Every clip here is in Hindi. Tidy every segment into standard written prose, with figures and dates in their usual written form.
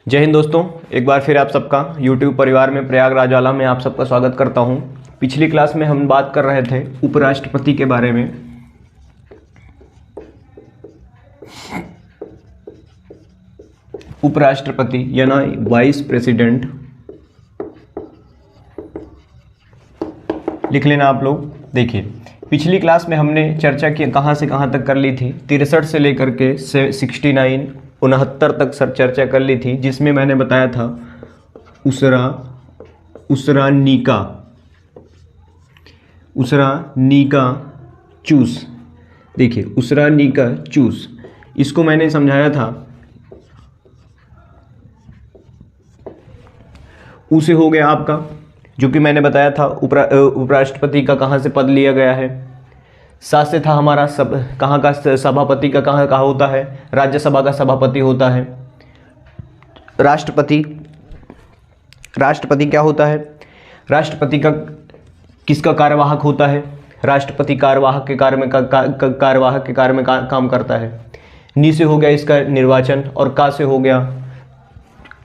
जय हिंद दोस्तों, एक बार फिर आप सबका YouTube परिवार में प्रयागराज वाला में आप सबका स्वागत करता हूं। पिछली क्लास में हम बात कर रहे थे उपराष्ट्रपति के बारे में। उपराष्ट्रपति यानी वाइस प्रेसिडेंट, लिख लेना आप लोग। देखिए, पिछली क्लास में हमने चर्चा की कहाँ से कहाँ तक कर ली थी, 63 से लेकर के 69 69 तक सर चर्चा कर ली थी, जिसमें मैंने बताया था उसरानिका चूस। देखिए, उसरानिका चूस, इसको मैंने समझाया था। उसे हो गया आपका, जो कि मैंने बताया था उपराष्ट्रपति का कहाँ से पद लिया गया है। साथ से था हमारा कहाँ का सभापति का कहाँ होता है, राज्यसभा का सभापति होता है। राष्ट्रपति क्या होता है, राष्ट्रपति का किसका कार्यवाहक होता है, राष्ट्रपति कार्यवाहक के कार्य में काम करता है। नी से हो गया इसका निर्वाचन, और का से हो गया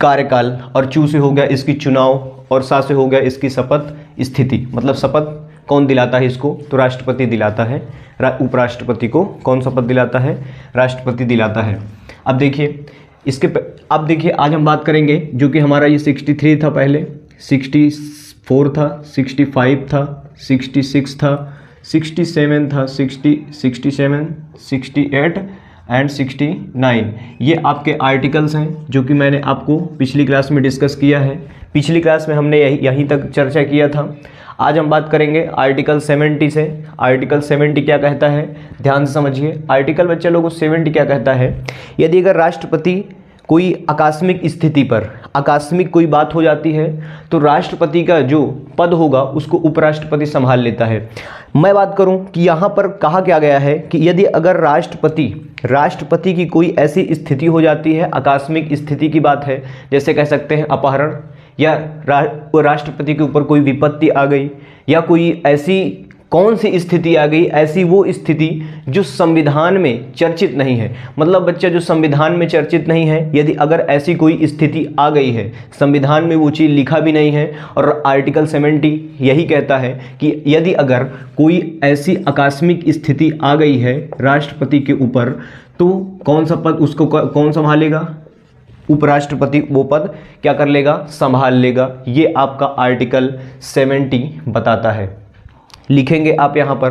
कार्यकाल, और चू से हो गया इसकी चुनाव, और सा से हो गया इसकी शपथ स्थिति। मतलब शपथ कौन दिलाता है इसको, तो राष्ट्रपति दिलाता है। उपराष्ट्रपति को कौन शपथ दिलाता है, राष्ट्रपति दिलाता है। अब देखिए अब देखिए, आज हम बात करेंगे जो कि हमारा ये 63 था, पहले 64 था, 65 था, 66 था, 67 था, 67, 68 एंड 69। ये आपके आर्टिकल्स हैं जो कि मैंने आपको पिछली क्लास में डिस्कस किया है। पिछली क्लास में हमने यहीं तक चर्चा किया था। आज हम बात करेंगे आर्टिकल 70 से। आर्टिकल 70 क्या कहता है, ध्यान से समझिए। आर्टिकल बच्चे लोगों 70 क्या कहता है, यदि अगर राष्ट्रपति कोई आकस्मिक स्थिति पर आकस्मिक कोई बात हो जाती है तो राष्ट्रपति का जो पद होगा उसको उपराष्ट्रपति संभाल लेता है। मैं बात करूं कि यहाँ पर कहा क्या गया है कि यदि अगर राष्ट्रपति की कोई ऐसी स्थिति हो जाती है, आकस्मिक स्थिति की बात है, जैसे कह सकते हैं अपहरण, या राष्ट्रपति के ऊपर कोई विपत्ति आ गई, या कोई ऐसी कौन सी स्थिति आ गई, ऐसी वो स्थिति जो संविधान में चर्चित नहीं है। मतलब बच्चा जो संविधान में चर्चित नहीं है, यदि अगर ऐसी कोई स्थिति आ गई है, संविधान में वो चीज़ लिखा भी नहीं है, और आर्टिकल 70 यही कहता है कि यदि अगर कोई ऐसी आकस्मिक स्थिति आ गई है राष्ट्रपति के ऊपर, तो कौन सा पद उसको कौन संभालेगा, उपराष्ट्रपति वो पद क्या कर लेगा, संभाल लेगा। ये आपका आर्टिकल 70 बताता है। लिखेंगे आप यहाँ पर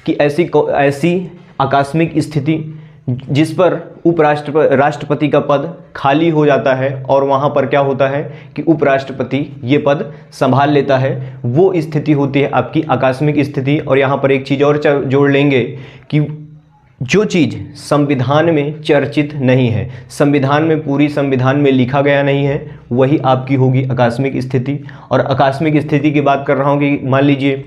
कि ऐसी आकस्मिक स्थिति जिस पर राष्ट्रपति का पद खाली हो जाता है, और वहाँ पर क्या होता है कि उपराष्ट्रपति ये पद संभाल लेता है, वो स्थिति होती है आपकी आकस्मिक स्थिति। और यहाँ पर एक चीज़ और जोड़ लेंगे कि जो चीज़ संविधान में चर्चित नहीं है, संविधान में पूरी संविधान में लिखा गया नहीं है, वही आपकी होगी आकस्मिक स्थिति। और आकस्मिक स्थिति की बात कर रहा हूँ कि मान लीजिए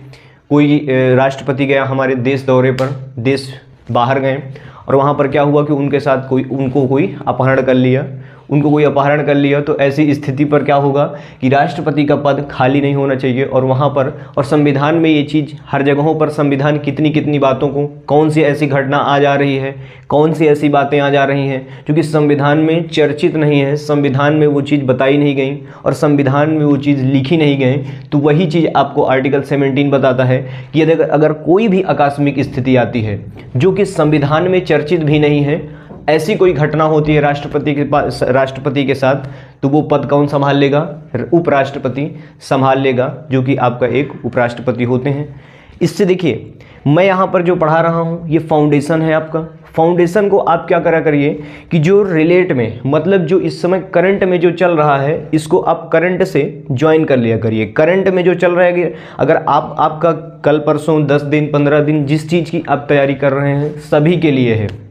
कोई राष्ट्रपति गया हमारे देश दौरे पर, देश बाहर गए, और वहाँ पर क्या हुआ कि उनके साथ उनको कोई अपहरण कर लिया, तो ऐसी स्थिति पर क्या होगा कि राष्ट्रपति का पद खाली नहीं होना चाहिए। और वहाँ पर, और संविधान में ये चीज़ हर जगहों पर, संविधान कितनी बातों को, कौन सी ऐसी घटना आ जा रही है, कौन सी ऐसी बातें आ जा रही हैं जो कि संविधान में चर्चित नहीं है, संविधान में वो चीज़ बताई नहीं गई, और संविधान में वो चीज़ लिखी नहीं गई, तो वही चीज़ आपको आर्टिकल 17 बताता है कि यदि अगर कोई भी आकस्मिक स्थिति आती है जो कि संविधान में चर्चित भी नहीं है, ऐसी कोई घटना होती है राष्ट्रपति के साथ, तो वो पद कौन संभाल लेगा, उपराष्ट्रपति संभाल लेगा, जो कि आपका एक उपराष्ट्रपति होते हैं। इससे देखिए, मैं यहाँ पर जो पढ़ा रहा हूँ ये फाउंडेशन है आपका। फाउंडेशन को आप क्या करा करिए कि जो रिलेट में, मतलब जो इस समय करंट में जो चल रहा है, इसको आप करंट से ज्वाइन कर लिया करिए। करंट में जो चल रहा है, अगर आपका कल परसों 10 दिन 15 दिन जिस चीज़ की आप तैयारी कर रहे हैं, सभी के लिए है,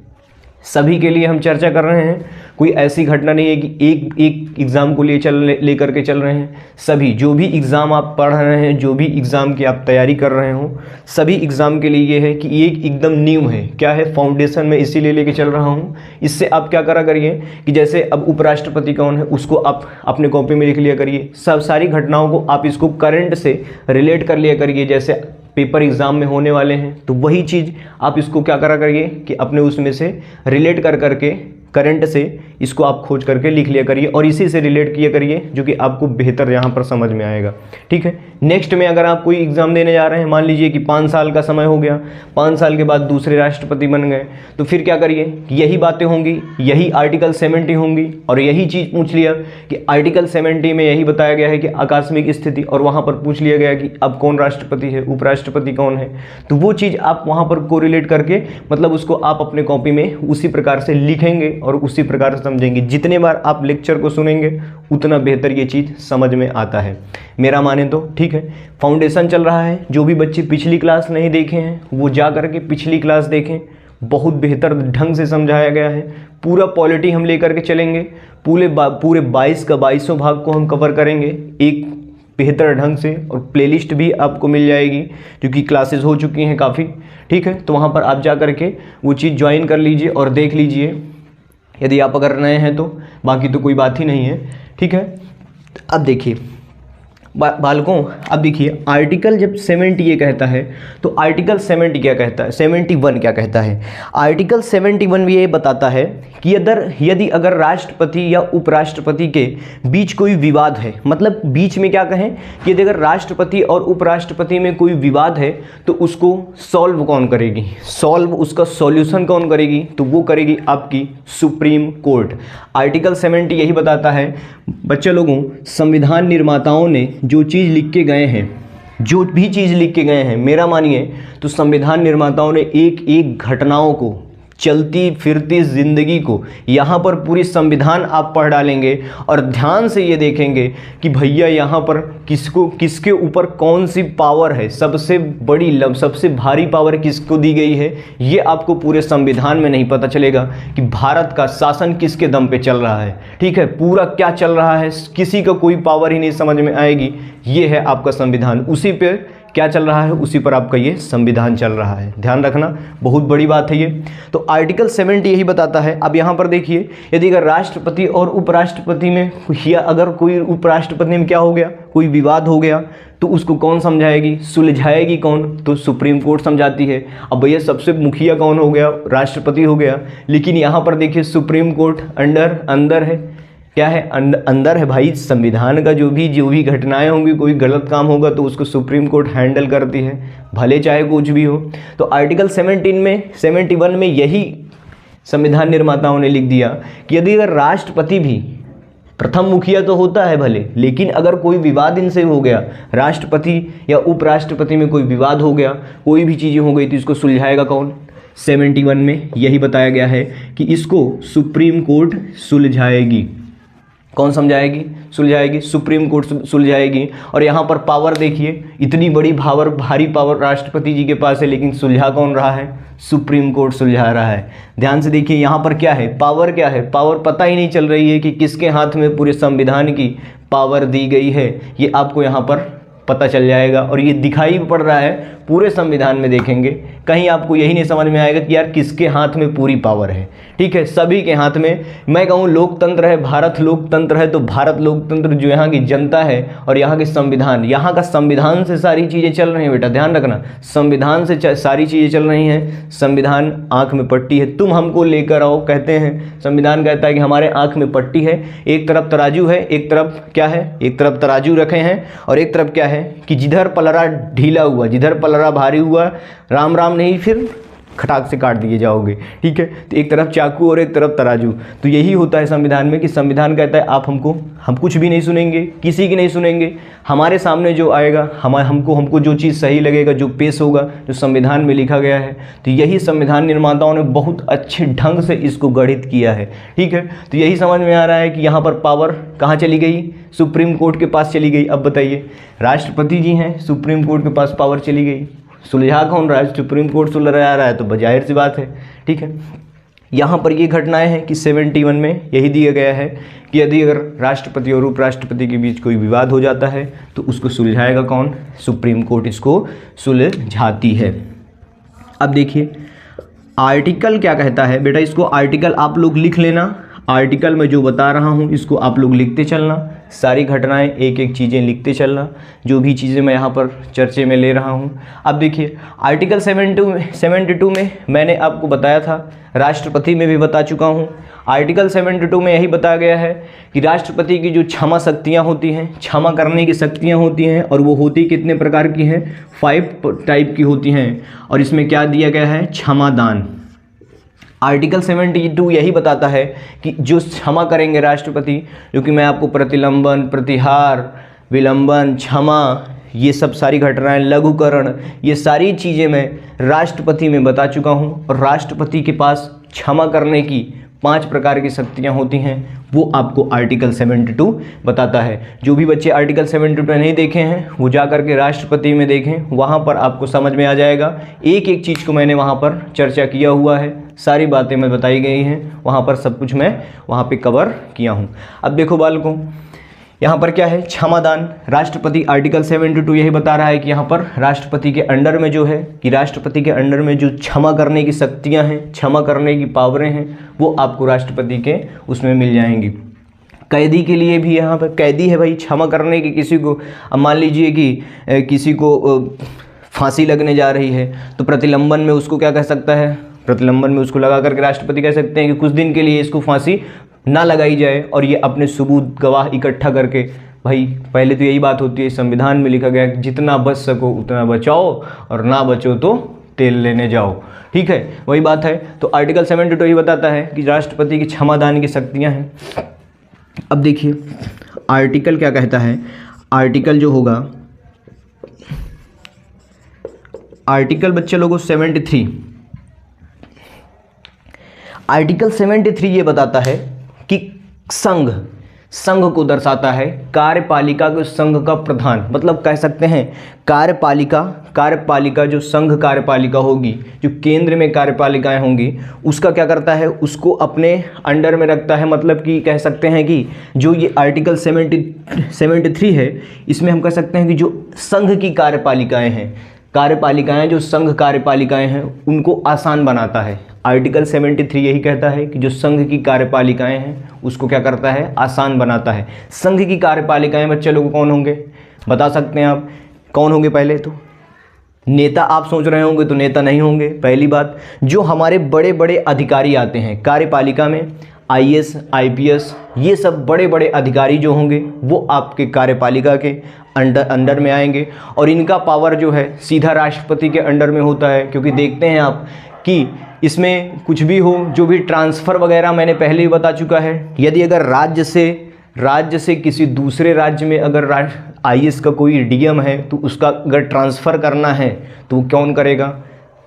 सभी के लिए हम चर्चा कर रहे हैं। कोई ऐसी घटना नहीं है कि एक एग्ज़ाम को लेकर के चल रहे हैं। सभी जो भी एग्ज़ाम आप पढ़ रहे हैं, जो भी एग्ज़ाम की आप तैयारी कर रहे हो, सभी एग्ज़ाम के लिए ये है कि ये एकदम न्यू है। क्या है, फाउंडेशन में इसीलिए लेके चल रहा हूँ। इससे आप क्या करा करिए कि जैसे अब उपराष्ट्रपति कौन है उसको आप अपने कॉपी में लिख लिया करिए। सारी घटनाओं को आप इसको करंट से रिलेट कर लिया करिए। जैसे पेपर एग्ज़ाम में होने वाले हैं, तो वही चीज़ आप इसको क्या करा करिए कि अपने उसमें से रिलेट कर करके करंट से इसको आप खोज करके लिख लिया करिए और इसी से रिलेट किया करिए, जो कि आपको बेहतर यहाँ पर समझ में आएगा। ठीक है, नेक्स्ट में अगर आप कोई एग्ज़ाम देने जा रहे हैं, मान लीजिए कि 5 साल का समय हो गया, 5 साल के बाद दूसरे राष्ट्रपति बन गए, तो फिर क्या करिए, यही बातें होंगी, यही आर्टिकल 70 होंगी और यही चीज़ पूछ लिया कि आर्टिकल 70 में यही बताया गया है कि आकस्मिक स्थिति, और वहाँ पर पूछ लिया गया कि अब कौन राष्ट्रपति है, उपराष्ट्रपति कौन है, तो वो चीज़ आप वहाँ पर कोरिलेट करके मतलब उसको आप अपने कॉपी में उसी प्रकार से लिखेंगे और उसी प्रकार से समझेंगे। जितने बार आप लेक्चर को सुनेंगे उतना बेहतर ये चीज़ समझ में आता है, मेरा माने तो। ठीक है, फाउंडेशन चल रहा है, जो भी बच्चे पिछली क्लास नहीं देखे हैं वो जा करके पिछली क्लास देखें, बहुत बेहतर ढंग से समझाया गया है। पूरा पॉलिटी हम लेकर के चलेंगे, पूरे 22 का 22 भाग को हम कवर करेंगे एक बेहतर ढंग से, और प्लेलिस्ट भी आपको मिल जाएगी क्योंकि क्लासेस हो चुकी हैं काफ़ी। ठीक है, तो वहाँ पर आप जा करके वो चीज़ ज्वाइन कर लीजिए और देख लीजिए, यदि आप अगर नए हैं तो, बाकी तो कोई बात ही नहीं है। ठीक है, अब देखिए बालकों, अब देखिए आर्टिकल जब 70 ये कहता है तो आर्टिकल 70 क्या कहता है, 71 क्या कहता है। आर्टिकल 71 ये बताता है कि यदि अगर राष्ट्रपति या उपराष्ट्रपति के बीच कोई विवाद है, मतलब बीच में क्या कहें कि यदि अगर राष्ट्रपति और उपराष्ट्रपति में कोई विवाद है तो उसको सॉल्व कौन करेगी, उसका सॉल्यूशन कौन करेगी, तो वो करेगी आपकी सुप्रीम कोर्ट। आर्टिकल 70 यही बताता है बच्चे लोगों, संविधान निर्माताओं ने जो चीज़ लिख के गए हैं, जो भी चीज़ लिख के गए हैं, मेरा मानिए तो संविधान निर्माताओं ने एक एक घटनाओं को, चलती फिरती ज़िंदगी को, यहाँ पर पूरी संविधान आप पढ़ डालेंगे और ध्यान से ये देखेंगे कि भैया यहाँ पर किसके ऊपर कौन सी पावर है, सबसे बड़ी सबसे भारी पावर किसको दी गई है, ये आपको पूरे संविधान में नहीं पता चलेगा कि भारत का शासन किसके दम पे चल रहा है। ठीक है, पूरा क्या चल रहा है, किसी का कोई पावर ही नहीं समझ में आएगी। ये है आपका संविधान, उसी पे क्या चल रहा है, उसी पर आपका ये संविधान चल रहा है। ध्यान रखना, बहुत बड़ी बात है ये। तो आर्टिकल 70 यही बताता है। अब यहाँ पर देखिए, यदि अगर राष्ट्रपति और उपराष्ट्रपति में, या अगर कोई उपराष्ट्रपति में क्या हो गया, कोई विवाद हो गया, तो उसको कौन समझाएगी, सुलझाएगी कौन, तो सुप्रीम कोर्ट समझाती है। अब भैया सबसे मुखिया कौन हो गया, राष्ट्रपति हो गया, लेकिन यहाँ पर देखिए सुप्रीम कोर्ट अंदर है, क्या है, अंदर है भाई। संविधान का जो भी घटनाएं होंगी, कोई गलत काम होगा तो उसको सुप्रीम कोर्ट हैंडल करती है, भले चाहे कुछ भी हो। तो आर्टिकल 71 में यही संविधान निर्माताओं ने लिख दिया कि यदि अगर राष्ट्रपति भी, प्रथम मुखिया तो होता है भले, लेकिन अगर कोई विवाद इनसे हो गया, राष्ट्रपति या उपराष्ट्रपति में कोई विवाद हो गया, कोई भी चीज़ें हो गई, तो इसको सुलझाएगा कौन, 71 में यही बताया गया है कि इसको सुप्रीम कोर्ट सुलझाएगी। कौन समझाएगी, सुलझाएगी, सुप्रीम कोर्ट सुलझाएगी। और यहाँ पर पावर देखिए, इतनी बड़ी भारी पावर राष्ट्रपति जी के पास है, लेकिन सुलझा कौन रहा है, सुप्रीम कोर्ट सुलझा रहा है। ध्यान से देखिए यहाँ पर क्या है, पावर क्या है, पावर पता ही नहीं चल रही है कि किसके हाथ में पूरे संविधान की पावर दी गई है, ये आपको यहाँ पर पता चल जाएगा। और ये दिखाई भी पड़ रहा है पूरे संविधान में, देखेंगे कहीं आपको यही नहीं समझ में आएगा कि यार किसके हाथ में पूरी पावर है। ठीक है, सभी के हाथ में। मैं कहूँ लोकतंत्र है, भारत लोकतंत्र है, तो भारत लोकतंत्र जो यहाँ की जनता है और यहाँ के संविधान, यहाँ का संविधान से सारी चीज़ें चल रही हैं बेटा, ध्यान रखना, संविधान से सारी चीज़ें चल रही हैं। संविधान आँख में पट्टी है, तुम हमको लेकर आओ, कहते हैं संविधान कहता है कि हमारे आँख में पट्टी है, एक तरफ तराजू है, एक तरफ क्या है, एक तरफ तराजू रखे हैं और एक तरफ क्या है कि जिधर पलड़ा ढीला हुआ, जिधर पलड़ा भारी हुआ, राम राम नहीं फिर खटाक से काट दिए जाओगे। ठीक है, तो एक तरफ चाकू और एक तरफ तराजू। तो यही होता है संविधान में कि संविधान कहता है आप हम कुछ भी नहीं सुनेंगे, किसी की नहीं सुनेंगे, हमारे सामने जो आएगा, हमको जो चीज़ सही लगेगा, जो पेश होगा, जो संविधान में लिखा गया है। तो यही संविधान निर्माताओं ने बहुत अच्छे ढंग से इसको गढ़ित किया है। ठीक है, तो यही समझ में आ रहा है कि यहाँ पर पावर कहाँ चली गई, सुप्रीम कोर्ट के पास चली गई। अब बताइए, राष्ट्रपति जी हैं, सुप्रीम कोर्ट के पास पावर चली गई, सुलझा कौन रहा है, सुप्रीम कोर्ट सुलझा रहा है, तो जाहिर सी बात है। ठीक है, यहाँ पर ये घटनाएं हैं कि 71 में यही दिया गया है कि यदि अगर राष्ट्रपति और उपराष्ट्रपति के बीच कोई विवाद हो जाता है तो उसको सुलझाएगा कौन, सुप्रीम कोर्ट इसको सुलझाती है। अब देखिए आर्टिकल क्या कहता है बेटा, इसको आर्टिकल आप लोग लिख लेना, आर्टिकल में जो बता रहा हूँ इसको आप लोग लिखते चलना, सारी घटनाएं एक एक चीज़ें लिखते चलना, जो भी चीज़ें मैं यहाँ पर चर्चे में ले रहा हूँ। अब देखिए आर्टिकल 72 में मैंने आपको बताया था, राष्ट्रपति में भी बता चुका हूँ, आर्टिकल 72 में यही बताया गया है कि राष्ट्रपति की जो क्षमा शक्तियाँ होती हैं, क्षमा करने की शक्तियाँ होती हैं, और वो होती कितने प्रकार की हैं, 5 टाइप की होती हैं। और इसमें क्या दिया गया है, क्षमादान। आर्टिकल 72 यही बताता है कि जो क्षमा करेंगे राष्ट्रपति, जो कि मैं आपको प्रतिलंबन, प्रतिहार, विलंबन, क्षमा, ये सब सारी घटनाएं, लघुकरण, ये सारी चीज़ें मैं राष्ट्रपति में बता चुका हूँ। और राष्ट्रपति के पास क्षमा करने की 5 प्रकार की शक्तियाँ होती हैं, वो आपको आर्टिकल 72 बताता है। जो भी बच्चे आर्टिकल 72 नहीं देखे हैं वो जा करके राष्ट्रपति में देखें, वहाँ पर आपको समझ में आ जाएगा। एक एक चीज़ को मैंने वहाँ पर चर्चा किया हुआ है, सारी बातें मैं बताई गई हैं, वहाँ पर सब कुछ मैं वहाँ पे कवर किया हूँ। अब देखो बालकों, यहाँ पर क्या है, क्षमादान। राष्ट्रपति, आर्टिकल 72 यही बता रहा है कि यहाँ पर राष्ट्रपति के अंडर में जो है, कि राष्ट्रपति के अंडर में जो क्षमा करने की शक्तियाँ हैं, क्षमा करने की पावरें हैं, वो आपको राष्ट्रपति के उसमें मिल जाएंगी। कैदी के लिए भी यहाँ पर कैदी है भाई, क्षमा करने की किसी को, अब मान लीजिए कि किसी को फांसी लगने जा रही है, तो प्रतिलंबन में उसको क्या कह सकता है, प्रतिलंबन में उसको लगा करके राष्ट्रपति कह सकते हैं कि कुछ दिन के लिए इसको फांसी ना लगाई जाए, और ये अपने सबूत गवाह इकट्ठा करके, भाई पहले तो यही बात होती है, संविधान में लिखा गया है जितना बच सको उतना बचाओ और ना बचो तो तेल लेने जाओ, ठीक है, वही बात है। तो आर्टिकल 72 ये बताता है कि राष्ट्रपति की क्षमादान की शक्तियाँ हैं। अब देखिए आर्टिकल क्या कहता है, आर्टिकल जो होगा, आर्टिकल बच्चे लोगों 73, आर्टिकल 73 ये बताता है कि संघ को दर्शाता है, कार्यपालिका को संघ का प्रधान, मतलब कह सकते हैं कार्यपालिका जो संघ कार्यपालिका होगी, जो केंद्र में कार्यपालिकाएं होंगी, उसका क्या करता है, उसको अपने अंडर में रखता है। मतलब कि कह सकते हैं कि जो ये आर्टिकल 73 है, इसमें हम कह सकते हैं कि जो संघ की कार्यपालिकाएं हैं, कार्यपालिकाएं जो संघ कार्यपालिकाएं हैं, उनको आसान बनाता है। आर्टिकल 73 यही कहता है कि जो संघ की कार्यपालिकाएं हैं उसको क्या करता है, आसान बनाता है। संघ की कार्यपालिकाएं बच्चे लोग कौन होंगे, बता सकते हैं आप कौन होंगे? पहले तो नेता, आप सोच रहे होंगे तो नेता नहीं होंगे। पहली बात, जो हमारे बड़े बड़े अधिकारी आते हैं कार्यपालिका में, IAS IPS, ये सब बड़े बड़े अधिकारी जो होंगे वो आपके कार्यपालिका के अंडर में आएंगे, और इनका पावर जो है सीधा राष्ट्रपति के अंडर में होता है। क्योंकि देखते हैं आप कि इसमें कुछ भी हो, जो भी ट्रांसफ़र वगैरह मैंने पहले ही बता चुका है, यदि अगर राज्य से किसी दूसरे राज्य में अगर IAS का कोई DM है तो उसका अगर ट्रांसफ़र करना है तो वो कौन करेगा,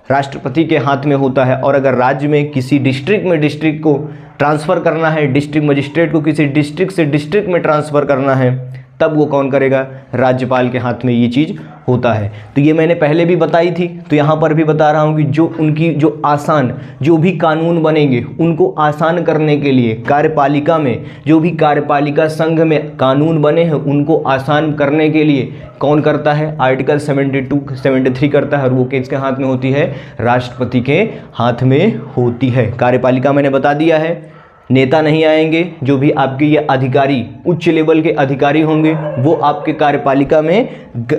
राष्ट्रपति के हाथ में होता है। और अगर राज्य में किसी डिस्ट्रिक्ट को ट्रांसफ़र करना है, डिस्ट्रिक्ट मजिस्ट्रेट को किसी डिस्ट्रिक्ट से डिस्ट्रिक्ट में ट्रांसफ़र करना है, तब वो कौन करेगा, राज्यपाल के हाथ में ये चीज़ होता है। तो ये मैंने पहले भी बताई थी, तो यहाँ पर भी बता रहा हूँ कि जो उनकी जो आसान, जो भी कानून बनेंगे उनको आसान करने के लिए कार्यपालिका में, जो भी कार्यपालिका संघ में कानून बने हैं उनको आसान करने के लिए कौन करता है, आर्टिकल 73 करता है, और वो किसके हाथ में होती है, राष्ट्रपति के हाथ में होती है। कार्यपालिका मैंने बता दिया है, नेता नहीं आएंगे, जो भी आपके ये अधिकारी, उच्च लेवल के अधिकारी होंगे वो आपके कार्यपालिका में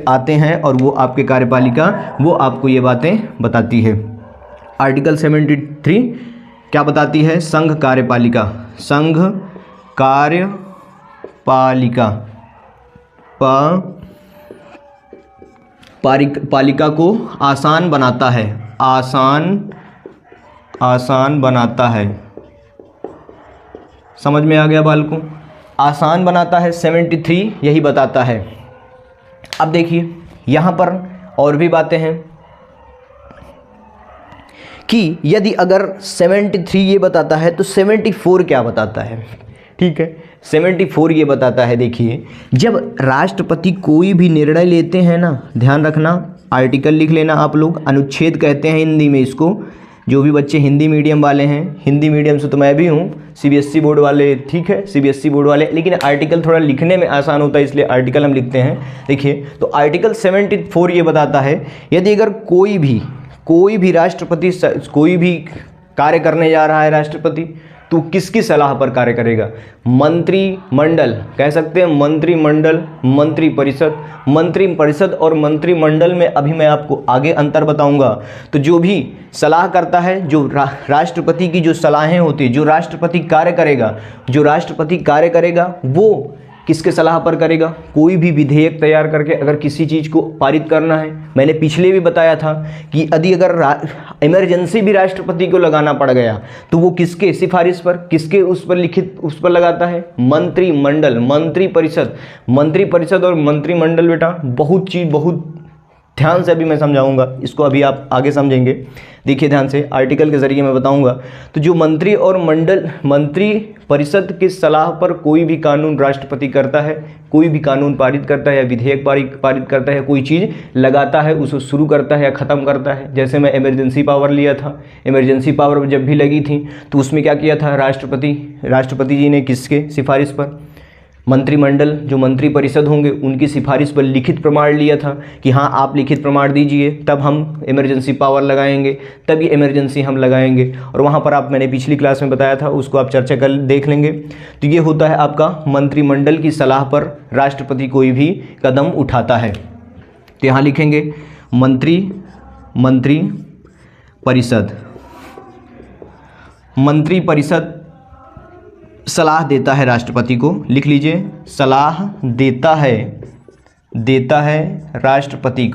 आते हैं, और वो आपके कार्यपालिका वो आपको ये बातें बताती है। आर्टिकल 73 क्या बताती है, संघ कार्यपालिका, संघ कार्यपालिका पालिका को आसान बनाता है, आसान बनाता है। समझ में आ गया बालकों, आसान बनाता है, 73 यही बताता है। अब देखिए यहाँ पर और भी बातें हैं कि यदि अगर 73 ये बताता है तो 74 क्या बताता है, ठीक है। 74 ये बताता है, देखिए जब राष्ट्रपति कोई भी निर्णय लेते हैं ना, ध्यान रखना, आर्टिकल लिख लेना आप लोग, अनुच्छेद कहते हैं हिंदी में इसको। जो भी बच्चे हिंदी मीडियम वाले हैं, हिंदी मीडियम से तो मैं भी हूँ, CBSE बोर्ड वाले, ठीक है, CBSE बोर्ड वाले, लेकिन आर्टिकल थोड़ा लिखने में आसान होता है इसलिए आर्टिकल हम लिखते हैं। देखिए तो आर्टिकल 74 ये बताता है, यदि अगर कोई भी राष्ट्रपति कोई भी कार्य करने जा रहा है राष्ट्रपति, तो किसकी सलाह पर कार्य करेगा? मंत्रिमंडल, कह सकते हैं मंत्रिमंडल, मंत्रिपरिषद और मंत्रिमंडल में अभी मैं आपको आगे अंतर बताऊंगा। तो जो भी सलाह करता है, जो राष्ट्रपति की जो सलाहें होती है, जो राष्ट्रपति कार्य करेगा वो किसके सलाह पर करेगा? कोई भी विधेयक तैयार करके अगर किसी चीज़ को पारित करना है, मैंने पिछले भी बताया था कि यदि अगर इमरजेंसी भी राष्ट्रपति को लगाना पड़ गया तो वो किसके सिफारिश पर, किसके उस पर लगाता है? मंत्रिमंडल, मंत्रिपरिषद और मंत्रिमंडल बेटा बहुत ध्यान से अभी मैं समझाऊंगा, इसको अभी आप आगे समझेंगे। देखिए ध्यान से, आर्टिकल के जरिए मैं बताऊंगा। तो जो मंत्री परिषद की सलाह पर कोई भी कानून राष्ट्रपति करता है, कोई भी कानून पारित करता है या विधेयक पारित करता है, कोई चीज़ लगाता है, उसको शुरू करता है या ख़त्म करता है। जैसे मैं इमरजेंसी पावर लिया था, इमरजेंसी पावर जब भी लगी थी तो उसमें क्या किया था? राष्ट्रपति जी ने किसके सिफारिश पर? मंत्रिमंडल, जो मंत्रिपरिषद होंगे उनकी सिफारिश पर लिखित प्रमाण लिया था कि हाँ आप लिखित प्रमाण दीजिए, तब हम इमरजेंसी पावर लगाएंगे, तब ये इमरजेंसी हम लगाएंगे। और वहाँ पर मैंने पिछली क्लास में बताया था, उसको आप चर्चा कर देख लेंगे। तो ये होता है आपका मंत्रिमंडल की सलाह पर राष्ट्रपति कोई भी कदम उठाता है। तो यहाँ लिखेंगे मंत्रिपरिषद सलाह देता है राष्ट्रपति को, लिख लीजिए, सलाह देता है राष्ट्रपति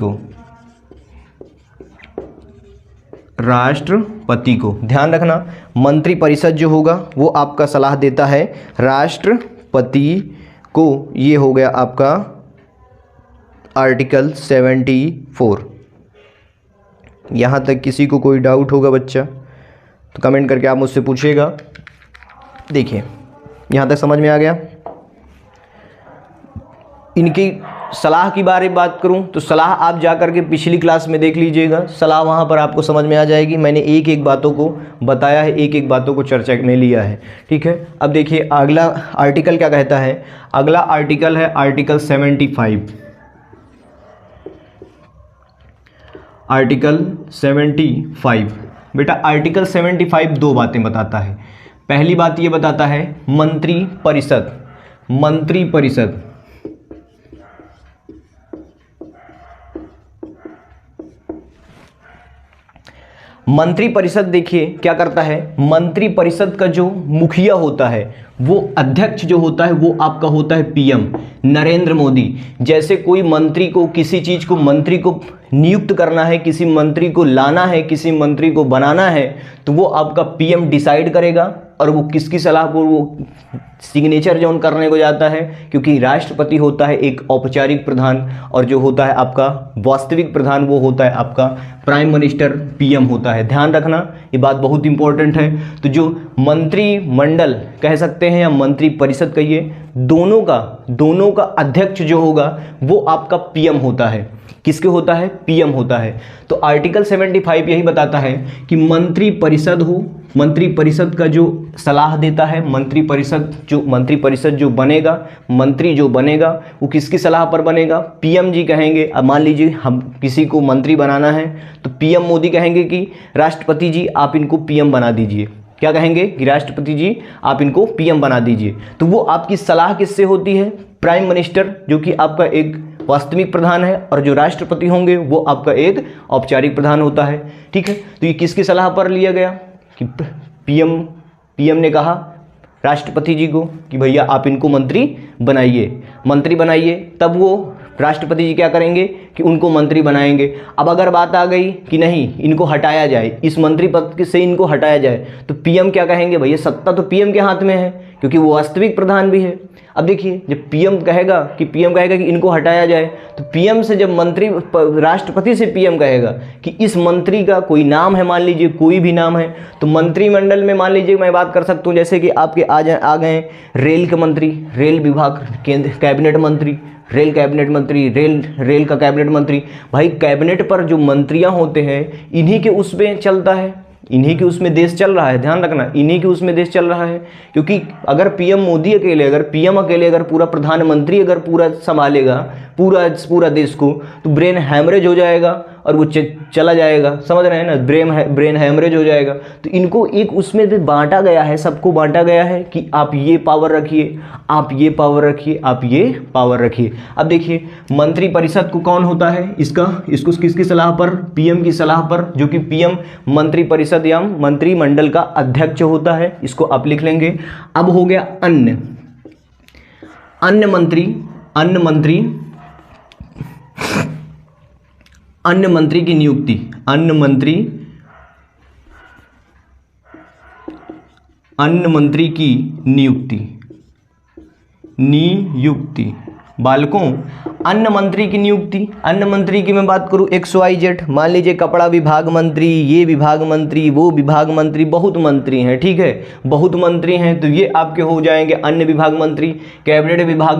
को। ध्यान रखना, मंत्रिपरिषद जो होगा वो आपका सलाह देता है राष्ट्रपति को। ये हो गया आपका आर्टिकल 74। यहाँ तक किसी को कोई डाउट होगा बच्चा तो कमेंट करके आप मुझसे पूछिएगा। देखिए यहाँ तक समझ में आ गया। इनकी सलाह की बात करूं तो सलाह आप जा कर के पिछली क्लास में देख लीजिएगा, सलाह वहाँ पर आपको समझ में आ जाएगी। मैंने एक एक बातों को बताया है, एक एक बातों को चर्चा में लिया है, ठीक है। अब देखिए अगला आर्टिकल क्या कहता है। अगला आर्टिकल है आर्टिकल 75। आर्टिकल 75 बेटा, आर्टिकल 75 दो बातें बताता है। पहली बात ये बताता है मंत्रिपरिषद देखिए क्या करता है। मंत्रिपरिषद का जो मुखिया होता है, वो अध्यक्ष जो होता है वो आपका होता है पीएम नरेंद्र मोदी। जैसे कोई मंत्री को, किसी चीज को मंत्री को नियुक्त करना है, किसी मंत्री को लाना है, किसी मंत्री को बनाना है, तो वो आपका पीएम डिसाइड करेगा। और वो किसकी सलाह पर वो सिग्नेचर जो करने को जाता है, क्योंकि राष्ट्रपति होता है एक औपचारिक प्रधान और जो होता है आपका वास्तविक प्रधान वो होता है आपका प्राइम मिनिस्टर, पीएम होता है। ध्यान रखना, ये बात बहुत इंपॉर्टेंट है। तो जो मंत्रिमंडल कह सकते हैं या मंत्रिपरिषद कहिए, दोनों का अध्यक्ष जो होगा वो आपका पीएम होता है। किसके होता है? पीएम होता है। तो आर्टिकल 75 यही बताता है कि मंत्रिपरिषद का जो सलाह देता है, मंत्रिपरिषद जो बनेगा, मंत्री जो बनेगा वो किसकी सलाह पर बनेगा? पीएम जी कहेंगे। अब मान लीजिए हम किसी को मंत्री बनाना है तो पीएम मोदी कहेंगे कि राष्ट्रपति जी आप इनको पीएम बना दीजिए। क्या कहेंगे? कि राष्ट्रपति जी आप इनको पीएम बना दीजिए। तो वो आपकी सलाह किससे होती है? प्राइम मिनिस्टर, जो कि आपका एक वास्तविक प्रधान है, और जो राष्ट्रपति होंगे वो आपका एक औपचारिक प्रधान होता है, ठीक है। तो ये किसकी सलाह पर लिया गया कि पीएम ने कहा राष्ट्रपति जी को कि भैया आप इनको मंत्री बनाइए, तब वो राष्ट्रपति जी क्या करेंगे कि उनको मंत्री बनाएंगे। अब अगर बात आ गई कि नहीं इनको हटाया जाए, इस मंत्री पद से इनको हटाया जाए, तो पीएम क्या कहेंगे? भैया सत्ता तो पीएम के हाथ में है, क्योंकि वो वास्तविक प्रधान भी है। अब देखिए जब पीएम कहेगा कि इनको हटाया जाए, तो पीएम से जब राष्ट्रपति से पीएम कहेगा कि इस मंत्री का कोई नाम है, मान लीजिए कोई भी नाम है, तो मंत्रिमंडल में मान लीजिए मैं बात कर सकता हूँ जैसे कि आपके आ गए रेल के मंत्री, रेल विभाग कैबिनेट मंत्री, रेल का कैबिनेट मंत्री। भाई कैबिनेट पर जो मंत्रियां होते हैं इन्हीं के उसमें चलता है, इन्हीं के उसमें देश चल रहा है। ध्यान रखना, इन्हीं के उसमें देश चल रहा है, क्योंकि अगर पीएम अकेले अगर पूरा प्रधानमंत्री अगर पूरा संभालेगा पूरा देश को, तो ब्रेन हैमरेज हो जाएगा और वो चला जाएगा, समझ रहे हैं ना, ब्रेन हैमरेज हो जाएगा। तो इनको एक उसमें बांटा गया है, सबको बांटा गया है कि आप ये पावर रखिए, आप ये पावर रखिए, आप ये पावर रखिए। अब देखिए मंत्रिपरिषद को कौन होता है, इसको किसकी सलाह पर, पीएम की सलाह पर, जो कि पीएम मंत्रिपरिषद या मंत्रिमंडल का अध्यक्ष होता है, इसको आप लिख लेंगे। अब हो गया अन्न मंत्री की नियुक्ति, अन्न मंत्री की नियुक्ति बालकों, अन्न मंत्री की नियुक्ति, अन्न मंत्री की मैं बात करूं XYZ, मान लीजिए कपड़ा विभाग मंत्री, ये विभाग मंत्री, वो विभाग मंत्री, बहुत मंत्री हैं, ठीक है, बहुत मंत्री हैं, तो ये आपके हो जाएंगे अन्न विभाग मंत्री। कैबिनेट विभाग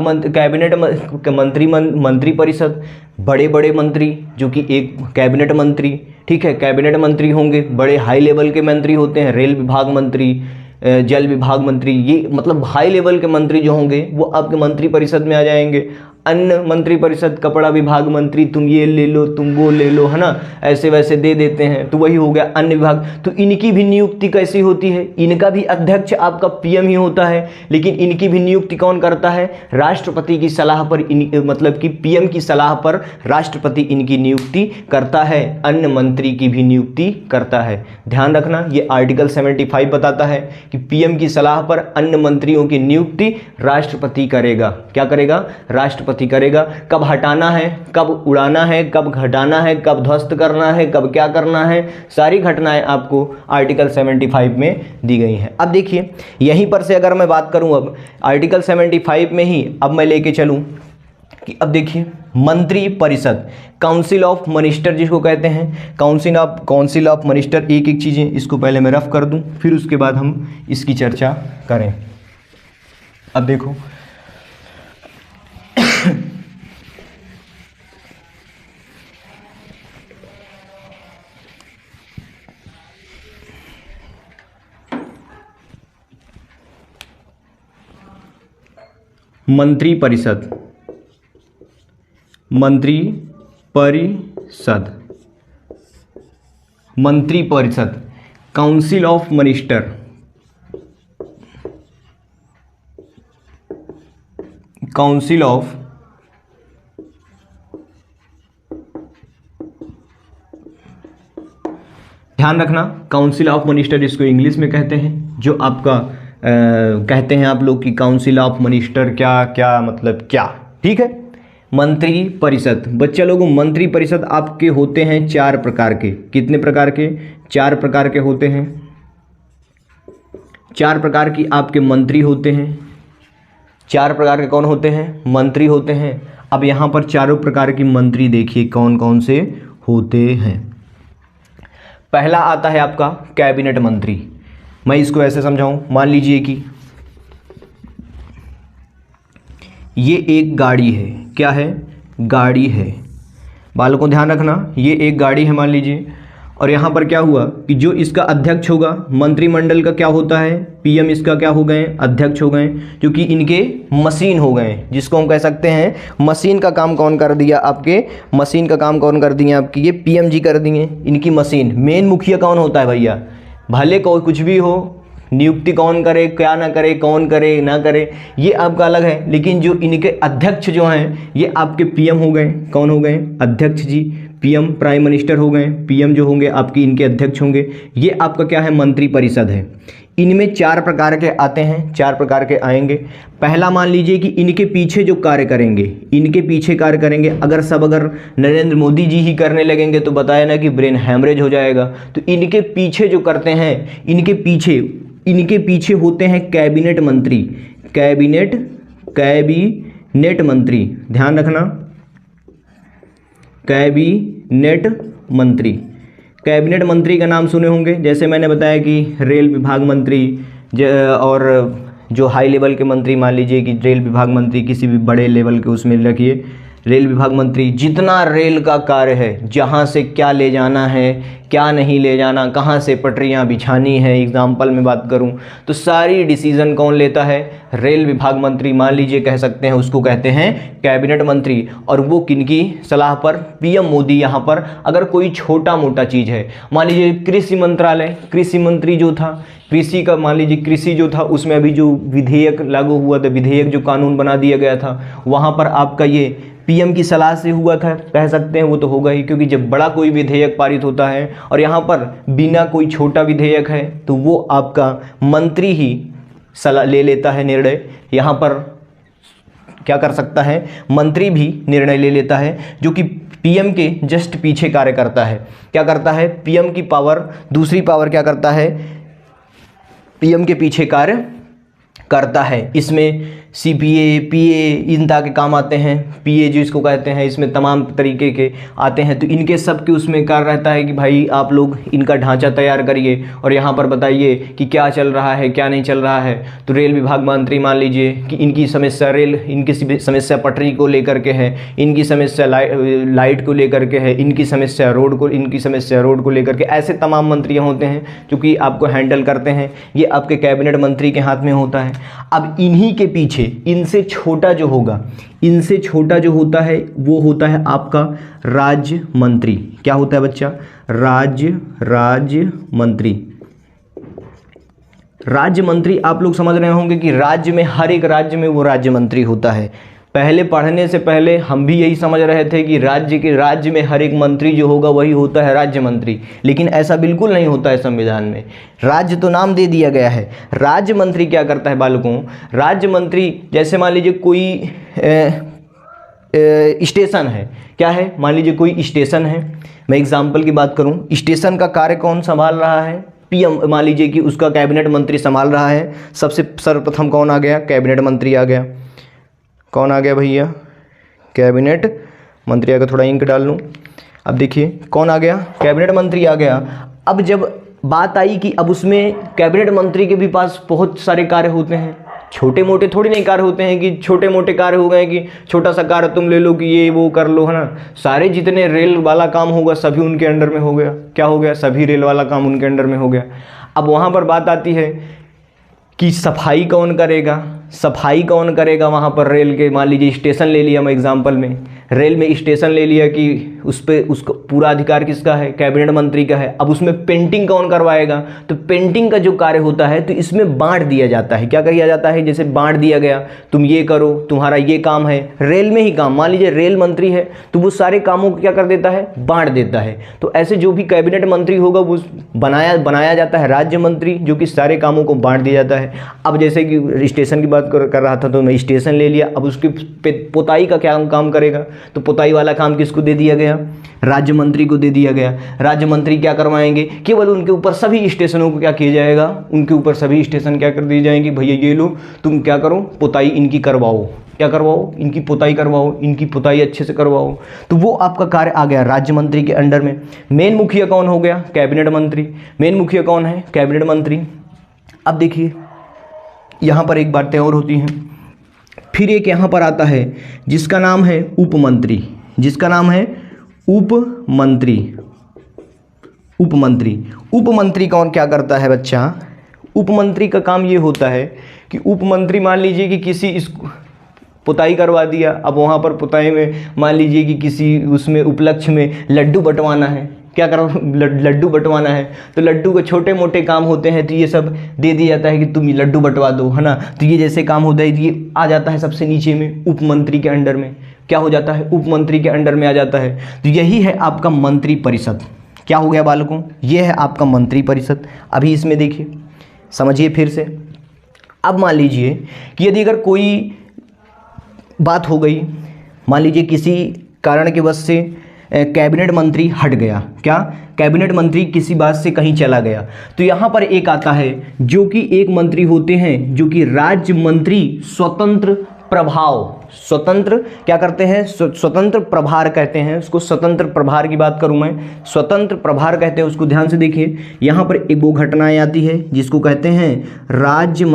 मंत्री, मंत्रिपरिषद, बड़े बड़े मंत्री जो कि एक कैबिनेट मंत्री, ठीक है, कैबिनेट मंत्री होंगे, बड़े हाई लेवल के मंत्री होते हैं, रेल विभाग मंत्री, जल विभाग मंत्री, ये मतलब हाई लेवल के मंत्री जो होंगे वो आपके मंत्रिपरिषद में आ जाएंगे। अन्न मंत्रिपरिषद, कपड़ा विभाग मंत्री, तुम ये ले लो, तुम वो ले लो, है ना, ऐसे वैसे दे देते हैं, तो वही हो गया अन्न विभाग। तो इनकी भी नियुक्ति कैसी होती है, इनका भी अध्यक्ष आपका पीएम ही होता है, लेकिन इनकी भी नियुक्ति कौन करता है, राष्ट्रपति की सलाह पर, मतलब कि पीएम की सलाह पर राष्ट्रपति इनकी नियुक्ति करता है, अन्न मंत्री की भी नियुक्ति करता है। ध्यान रखना, ये आर्टिकल 75 बताता है कि पीएम की सलाह पर अन्न मंत्रियों की नियुक्ति राष्ट्रपति करेगा। क्या करेगा, राष्ट्रपति करेगा। कब हटाना है, कब उड़ाना है, कब घटाना है, कब ध्वस्त करना है, कब क्या करना है, सारी घटनाएं आपको आर्टिकल 75 में दी गई हैं। अब देखिए यहीं पर से अगर मैं बात करूं, अब आर्टिकल 75 में ही अब मैं लेके चलूं कि अब देखिए मंत्री परिषद, काउंसिल ऑफ मिनिस्टर जिसको कहते हैं, काउंसिल ऑफ मिनिस्टर, एक एक चीज़ें इसको पहले मैं रफ कर दूं, फिर उसके बाद हम इसकी चर्चा करें। अब देखो मंत्रिपरिषद, council of minister, council of ध्यान रखना, काउंसिल ऑफ मिनिस्टर इसको इंग्लिश में कहते हैं, जो आपका कहते हैं आप लोग कि काउंसिल ऑफ मिनिस्टर क्या क्या मतलब क्या, ठीक है। मंत्री परिषद, बच्चा लोगों मंत्री परिषद आपके होते हैं 4 प्रकार के, कितने प्रकार के, 4 प्रकार के होते हैं, 4 प्रकार की आपके मंत्री होते हैं, 4 प्रकार के कौन होते हैं, मंत्री होते हैं। अब यहाँ पर चारों प्रकार की मंत्री देखिए कौन कौन से होते हैं। पहला आता है आपका कैबिनेट मंत्री, मैं इसको ऐसे समझाऊं, मान लीजिए कि ये एक गाड़ी है, क्या है, गाड़ी है, बालकों ध्यान रखना, ये एक गाड़ी है मान लीजिए, और यहाँ पर क्या हुआ कि जो इसका अध्यक्ष होगा, मंत्रिमंडल का क्या होता है, पीएम इसका क्या हो गए, अध्यक्ष हो गए, क्योंकि इनके मशीन हो गए, जिसको हम कह सकते हैं मशीन का काम कौन कर दिया, आपके मशीन का काम कौन कर दिए, आपकी ये पीएम जी कर दिए, इनकी मशीन। मेन मुखिया कौन होता है भैया, भले कोई कुछ भी हो, नियुक्ति कौन करे, क्या ना करे, कौन करे ना करे, ये आपका अलग है, लेकिन जो इनके अध्यक्ष जो हैं ये आपके पीएम हो गए, कौन हो गए, अध्यक्ष जी, पीएम प्राइम मिनिस्टर हो गए, पीएम जो होंगे आपकी इनके अध्यक्ष होंगे। ये आपका क्या है, मंत्री परिषद है। इनमें 4 प्रकार के आते हैं, 4 प्रकार के आएंगे। पहला मान लीजिए कि इनके पीछे जो कार्य करेंगे, इनके पीछे कार्य करेंगे, अगर नरेंद्र मोदी जी ही करने लगेंगे तो बताया ना कि ब्रेन हैमरेज हो जाएगा। तो इनके पीछे जो करते हैं, इनके पीछे होते हैं कैबिनेट मंत्री, कैबिनेट मंत्री, ध्यान रखना, कैबिनेट मंत्री। कैबिनेट मंत्री का नाम सुने होंगे, जैसे मैंने बताया कि रेल विभाग मंत्री, और जो हाई लेवल के मंत्री, मान लीजिए कि रेल विभाग मंत्री किसी भी बड़े लेवल के उसमें रखिए, रेल विभाग मंत्री जितना रेल का कार्य है, जहाँ से क्या ले जाना है, क्या नहीं ले जाना, कहाँ से पटरियाँ बिछानी है, एग्जाम्पल में बात करूँ तो सारी डिसीज़न कौन लेता है? रेल विभाग मंत्री। मान लीजिए कह सकते हैं उसको कहते हैं कैबिनेट मंत्री। और वो किनकी सलाह पर? पीएम मोदी। यहाँ पर अगर कोई छोटा मोटा चीज़ है, मान लीजिए कृषि मंत्रालय, कृषि मंत्री जो था, कृषि का मान लीजिए कृषि जो था उसमें अभी जो विधेयक लागू हुआ था, विधेयक जो कानून बना दिया गया था, वहाँ पर आपका ये पीएम की सलाह से हुआ था, कह सकते हैं वो तो होगा ही, क्योंकि जब बड़ा कोई विधेयक पारित होता है और यहाँ पर बिना कोई छोटा विधेयक है तो वो आपका मंत्री ही सलाह ले लेता है, निर्णय। यहाँ पर क्या कर सकता है? मंत्री भी निर्णय ले लेता है, जो कि पीएम के जस्ट पीछे कार्य करता है। क्या करता है? पीएम की पावर, दूसरी पावर क्या करता है? पीएम के पीछे कार्य करता है। इसमें सीपीए, पीए इन के काम आते हैं, पीए जो इसको कहते हैं, इसमें तमाम तरीके के आते हैं। तो इनके सब के उसमें कार्य रहता है कि भाई आप लोग इनका ढांचा तैयार करिए और यहाँ पर बताइए कि क्या चल रहा है, क्या नहीं चल रहा है। तो रेल विभाग मंत्री मान लीजिए कि इनकी समस्या इनकी समस्या पटरी को लेकर के है, इनकी समस्या लाइट को लेकर के है, इनकी समस्या रोड को लेकर के, ऐसे तमाम मंत्री होते हैं जो कि आपको हैंडल करते हैं। ये आपके कैबिनेट मंत्री के हाथ में होता है। अब इन्हीं के पीछे इनसे छोटा जो होता है वो होता है आपका राज्य मंत्री। क्या होता है बच्चा? राज्य मंत्री। आप लोग समझ रहे होंगे कि राज्य में, हर एक राज्य में वो राज्य मंत्री होता है। पहले पढ़ने से पहले हम भी यही समझ रहे थे कि राज्य में हर एक मंत्री जो होगा वही होता है राज्य मंत्री, लेकिन ऐसा बिल्कुल नहीं होता है संविधान में। राज्य तो नाम दे दिया गया है। राज्य मंत्री क्या करता है बालकों? राज्य मंत्री जैसे मान लीजिए कोई स्टेशन है, क्या है? मान लीजिए कोई स्टेशन है, मैं एग्जाम्पल की बात करूं, स्टेशन का कार्य कौन संभाल रहा है? पीएम। मान लीजिए कि उसका कैबिनेट मंत्री संभाल रहा है। सबसे सर्वप्रथम कौन आ गया? कैबिनेट मंत्री आ गया। कौन आ गया भैया? कैबिनेट मंत्री आ गया। थोड़ा इंक डाल लूँ। अब देखिए कौन आ गया? कैबिनेट मंत्री आ गया। अब जब बात आई कि अब उसमें कैबिनेट मंत्री के भी पास बहुत सारे कार्य होते हैं, छोटे मोटे थोड़ी नहीं कार्य होते हैं कि छोटे मोटे कार्य हो गए कि छोटा सा कार्य तुम ले लो कि ये वो कर लो, है ना। सारे जितने रेल वाला काम होगा सभी उनके अंडर में हो गया। क्या हो गया? सभी रेल वाला काम उनके अंडर में हो गया। अब वहाँ पर बात आती है कि सफाई कौन करेगा वहाँ पर रेल के। मान लीजिए स्टेशन ले लिया, मैं एग्जांपल में रेल में स्टेशन ले लिया कि उस पर उसको पूरा अधिकार किसका है? कैबिनेट मंत्री का है। अब उसमें पेंटिंग कौन करवाएगा? तो पेंटिंग का जो कार्य होता है तो इसमें बांट दिया जाता है। क्या किया जाता है? जैसे बांट दिया गया, तुम ये करो, तुम्हारा ये काम है, रेल में ही काम। मान लीजिए रेल मंत्री है तो वो सारे कामों को क्या कर देता है? बांट देता है। तो ऐसे जो भी कैबिनेट मंत्री होगा वो बनाया जाता है राज्य मंत्री, जो कि सारे कामों को बांट दिया जाता है। अब जैसे कि स्टेशन की बात कर रहा था तो मैं स्टेशन ले लिया। अब उसकी पुताई का क्या काम करेगा? तो पुताई वाला काम किसको दे दिया गया? राज्य मंत्री को दे दिया गया। राज्य मंत्री क्या करवाएंगे? केवल उनके ऊपर सभी स्टेशनों को क्या किया जाएगा? उनके ऊपर सभी स्टेशन क्या कर दी जाएंगी? भैया ये लो, तुम क्या करो, पुताई इनकी करवाओ। क्या करवाओ? इनकी पुताई करवाओ, इनकी पुताई अच्छे से करवाओ। तो वो आपका कार्य आ गया राज्य मंत्री के अंडर में। मेन मुखिया कौन हो गया? कैबिनेट मंत्री। मेन मुखिया कौन है? कैबिनेट मंत्री। अब देखिए यहाँ पर एक बातें और होती हैं। फिर एक यहाँ पर आता है जिसका नाम है उपमंत्री। उपमंत्री कौन क्या करता है बच्चा? उपमंत्री का काम ये होता है कि उपमंत्री मान लीजिए कि किसी पुताई करवा दिया। अब वहाँ पर पुताई में मान लीजिए कि किसी उसमें उपलक्ष्य में लड्डू बंटवाना है। क्या करो? लड्डू बंटवाना है। तो लड्डू के छोटे मोटे काम होते हैं तो ये सब दे दिया जाता है कि तुम लड्डू बंटवा दो, है ना। तो ये जैसे काम होता है ये आ जाता है सबसे नीचे में, उपमंत्री के अंडर में। क्या हो जाता है? उपमंत्री के अंडर में आ जाता है। तो यही है आपका मंत्री परिषद। क्या हो गया बालकों? ये है आपका मंत्री परिषद। अभी इसमें देखिए, समझिए फिर से। अब मान लीजिए कि यदि अगर कोई बात हो गई, मान लीजिए किसी कारण के वजह से कैबिनेट मंत्री हट गया। क्या? कैबिनेट मंत्री किसी बात से कहीं चला गया, तो यहाँ पर एक आता है जो कि एक मंत्री होते हैं जो कि राज्य मंत्री स्वतंत्र क्या करते हैं? स्वतंत्र प्रभार कहते हैं उसको। स्वतंत्र प्रभार की बात करूं मैं, स्वतंत्र प्रभार कहते हैं उसको। ध्यान से देखिए, यहाँ पर एक वो घटनाएं आती है जिसको कहते हैं राज्य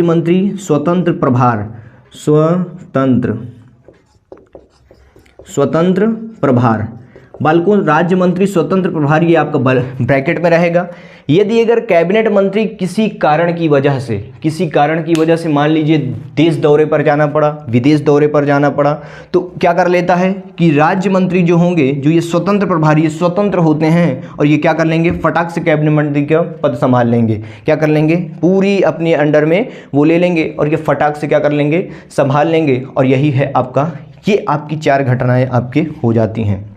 मंत्री स्वतंत्र प्रभार। स्वतंत्र प्रभार। बालकों, राज्य मंत्री स्वतंत्र प्रभार ये आपका ब्रैकेट में रहेगा। यदि अगर कैबिनेट मंत्री किसी कारण की वजह से मान लीजिए देश दौरे पर जाना पड़ा, विदेश दौरे पर जाना पड़ा, तो क्या कर लेता है कि राज्य मंत्री जो होंगे, जो ये स्वतंत्र प्रभारी, ये स्वतंत्र होते हैं और ये क्या कर लेंगे, फटाक से कैबिनेट मंत्री का पद संभाल लेंगे। क्या कर लेंगे, पूरी अपने अंडर में वो ले लेंगे और ये फटाक से क्या कर लेंगे, संभाल लेंगे। और यही है आपका, ये आपकी 4 घटनाएं आपके हो जाती हैं।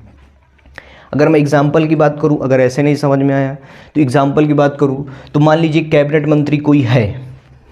अगर मैं एग्जाम्पल की बात करूं, अगर ऐसे नहीं समझ में आया तो एग्जाम्पल की बात करूं, तो मान लीजिए कैबिनेट मंत्री कोई है,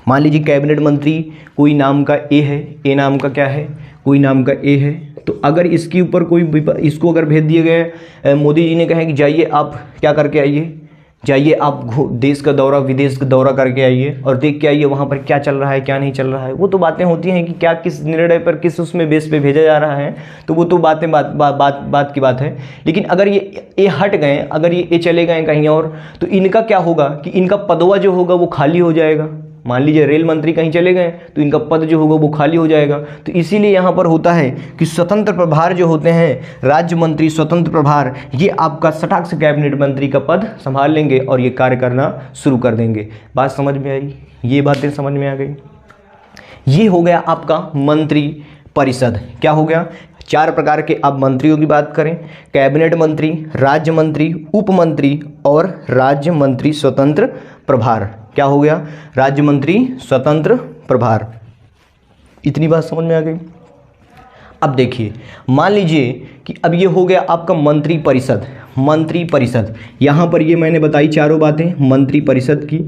मान लीजिए कैबिनेट मंत्री कोई नाम का ए है, ए नाम का क्या है, कोई नाम का ए है। तो अगर इसके ऊपर इसको अगर भेज दिए गए, मोदी जी ने कहा कि जाइए आप क्या करके आइए, जाइए आप देश का दौरा, विदेश का दौरा करके आइए और देख के आइए वहाँ पर क्या चल रहा है, क्या नहीं चल रहा है। वो तो बातें होती हैं कि क्या किस निर्णय पर, किस उसमें बेस पे भेजा जा रहा है, तो वो तो बातें बात की बात है। लेकिन अगर ये हट गए, अगर ये चले गए कहीं और, तो इनका क्या होगा कि इनका पदवा जो होगा वो खाली हो जाएगा। मान लीजिए रेल मंत्री कहीं चले गए तो इनका पद जो होगा वो खाली हो जाएगा। तो इसीलिए यहाँ पर होता है कि स्वतंत्र प्रभार जो होते हैं, राज्य मंत्री स्वतंत्र प्रभार, ये आपका सटाक से कैबिनेट मंत्री का पद संभाल लेंगे और ये कार्य करना शुरू कर देंगे। बात समझ में आई, ये बातें समझ में आ गई। ये हो गया आपका मंत्री परिषद। क्या हो गया, 4 प्रकार के आप मंत्रियों की बात करें, कैबिनेट मंत्री, राज्य मंत्री, उप मंत्री और राज्य मंत्री स्वतंत्र प्रभार। क्या हो गया, राज्य मंत्री स्वतंत्र प्रभार। इतनी बात समझ में आ गई। अब देखिए, मान लीजिए कि अब ये हो गया आपका मंत्री परिषद। मंत्री परिषद, यहाँ पर ये मैंने बताई चारों बातें मंत्री परिषद की।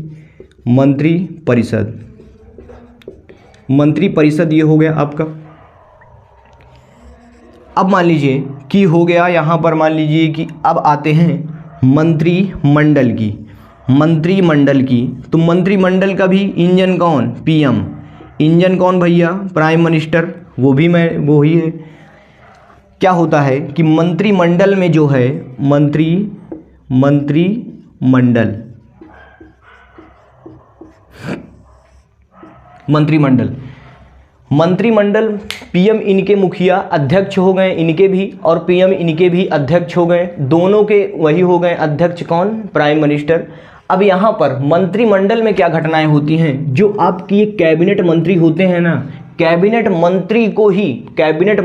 मंत्री परिषद ये हो गया आपका। अब मान लीजिए कि हो गया यहाँ पर, मान लीजिए कि अब आते हैं मंत्रिमंडल की। मंत्रिमंडल की, तो मंत्रिमंडल का भी इंजन कौन, पीएम। इंजन कौन भैया, प्राइम मिनिस्टर, वो ही है। क्या होता है कि मंत्रिमंडल में जो है मंत्रिमंडल पीएम इनके मुखिया अध्यक्ष हो गए इनके भी, और पीएम इनके भी अध्यक्ष हो गए, दोनों के वही हो गए अध्यक्ष कौन, प्राइम मिनिस्टर। अब यहाँ पर मंत्रिमंडल में क्या घटनाएं होती हैं, जो आपकी ये कैबिनेट मंत्री होते हैं ना, कैबिनेट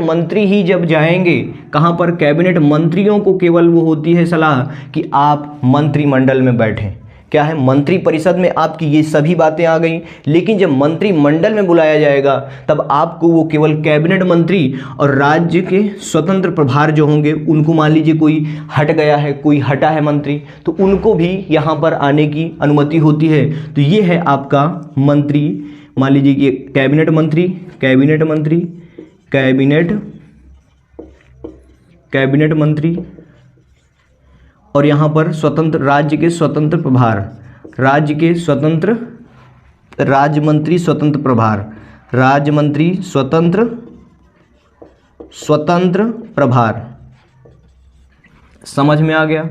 मंत्री ही जब जाएंगे कहाँ पर, कैबिनेट मंत्रियों को केवल वो होती है सलाह कि आप मंत्रिमंडल में बैठें। क्या है, मंत्री परिषद में आपकी ये सभी बातें आ गई। लेकिन जब मंत्रिमंडल में बुलाया जाएगा तब आपको वो केवल कैबिनेट मंत्री और राज्य के स्वतंत्र प्रभार जो होंगे, उनको मान लीजिए कोई हट गया है, कोई हटा है मंत्री, तो उनको भी यहाँ पर आने की अनुमति होती है। तो ये है आपका मंत्री, मान लीजिए ये कैबिनेट मंत्री और यहाँ पर स्वतंत्र, राज्य के स्वतंत्र प्रभार, राज्य मंत्री स्वतंत्र प्रभार, राज्य मंत्री स्वतंत्र प्रभार। समझ में आ गया,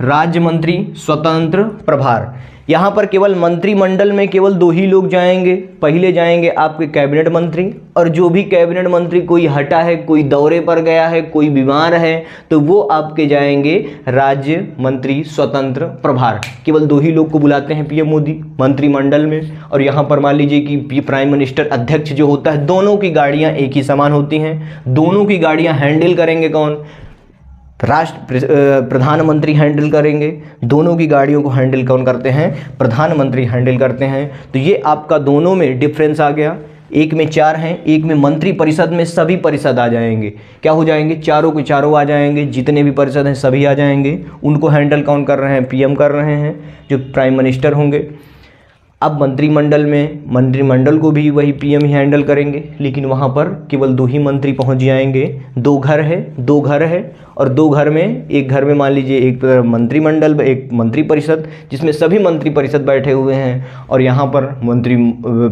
राज्य मंत्री स्वतंत्र प्रभार। यहाँ पर केवल मंत्रिमंडल में केवल 2 ही लोग जाएंगे। पहले जाएंगे आपके कैबिनेट मंत्री, और जो भी कैबिनेट मंत्री कोई हटा है, कोई दौरे पर गया है, कोई बीमार है, तो वो आपके जाएंगे राज्य मंत्री स्वतंत्र प्रभार। केवल 2 ही लोग को बुलाते हैं पीएम मोदी मंत्रिमंडल में। और यहाँ पर मान लीजिए कि प्राइम मिनिस्टर अध्यक्ष जो होता है, दोनों की गाड़ियाँ एक ही समान होती हैं। दोनों की गाड़ियाँ हैंडल करेंगे कौन, प्रधानमंत्री हैंडल करेंगे। दोनों की गाड़ियों को हैंडल कौन करते हैं, प्रधानमंत्री हैंडल करते हैं। तो ये आपका दोनों में डिफरेंस आ गया। एक में 4 हैं, एक में मंत्री परिषद में सभी परिषद आ जाएंगे। क्या हो जाएंगे, चारों के चारों आ जाएंगे, जितने भी परिषद हैं सभी आ जाएंगे। उनको हैंडल कौन कर रहे हैं, पीएम कर रहे हैं, जो प्राइम मिनिस्टर होंगे। अब मंत्रिमंडल को भी वही पीएम ही हैंडल करेंगे, लेकिन वहाँ पर केवल 2 ही मंत्री पहुँच जाएंगे। 2 घर है और 2 घर में, एक घर में मान लीजिए एक मंत्रिमंडल, एक मंत्री परिषद जिसमें सभी मंत्री परिषद बैठे हुए हैं, और यहाँ पर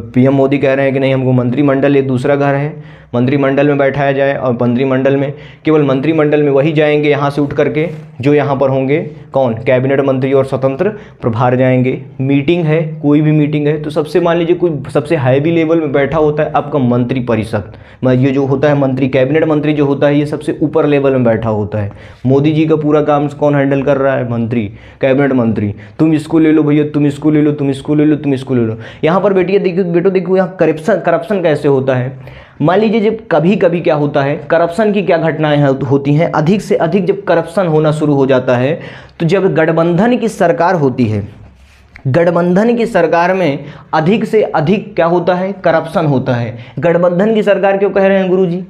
पीएम मोदी कह रहे हैं कि नहीं, हमको मंत्रिमंडल एक दूसरा घर है, मंत्रिमंडल में बैठाया जाए और मंत्रिमंडल में केवल मंत्रिमंडल में वही जाएंगे यहाँ से उठ करके जो यहाँ पर होंगे कौन, कैबिनेट मंत्री और स्वतंत्र प्रभार जाएंगे। मीटिंग है, कोई भी मीटिंग है तो सबसे मान लीजिए कोई सबसे हाईवी लेवल में बैठा होता है आपका मंत्रिपरिषद, ये जो होता है मंत्री, कैबिनेट मंत्री जो होता है ये सबसे ऊपर लेवल में बैठा होता है। मोदी जी का पूरा काम कौन हैंडल कर रहा है, मंत्री, कैबिनेट मंत्री। तुम इसको ले लो भैया, तुम इसको ले लो, तुम इसको ले लो, तुम इसको ले लो। यहाँ पर बेटो देखो यहाँ करप्शन कैसे होता है। मान लीजिए जब कभी कभी क्या होता है, करप्शन की क्या घटनाएं होती हैं, अधिक से अधिक जब करप्शन होना शुरू हो जाता है तो जब गठबंधन की सरकार होती है, गठबंधन की सरकार में अधिक से अधिक क्या होता है, करप्शन होता है। गठबंधन की सरकार क्यों कह रहे हैं गुरुजी,